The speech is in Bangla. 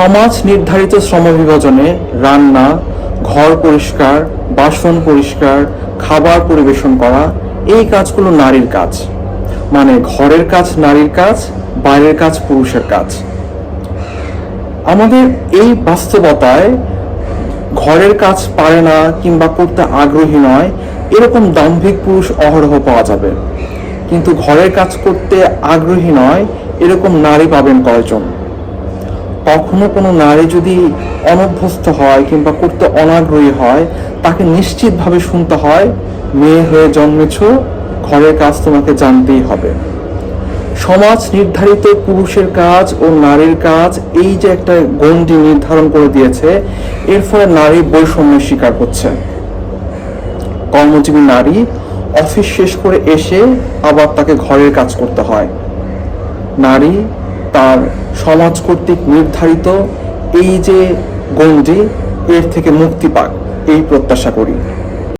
সমাজ নির্ধারিত শ্রমবিভাজনে রান্না, ঘর পরিষ্কার, বাসন পরিষ্কার, খাবার পরিবেশন করা এই কাজগুলো নারীর কাজ। মানে ঘরের কাজ নারীর কাজ, বাইরের কাজ পুরুষের কাজ। আমাদের এই বাস্তবতায় ঘরের কাজ পারে না কিংবা করতে আগ্রহী নয় এরকম দাম্ভিক পুরুষ অহরহ পাওয়া যাবে, কিন্তু ঘরের কাজ করতে আগ্রহী নয় এরকম নারী পাবেন কয়জন? কখনো কোনো নারী যদি অনভ্যস্ত হয় কিংবা করতে অনাগ্রহী হয়, তাকে নিশ্চিতভাবে শুনতে হয়, মেয়ে হয়ে জন্মেছ, ঘরের কাজ তোমাকে জানতেই হবে। সমাজ নির্ধারিত পুরুষের কাজ ও নারীর কাজ এই যে একটা গণ্ডি নির্ধারণ করে দিয়েছে, এর ফলে নারী বৈষম্যের শিকার হচ্ছে। কর্মজীবী নারী অফিস শেষ করে এসে আবার তাকে ঘরের কাজ করতে হয়। নারী তার সমাজ কর্তৃক নির্ধারিত এই যে গণ্ডি, এর থেকে মুক্তি পাক এই প্রত্যাশা করি।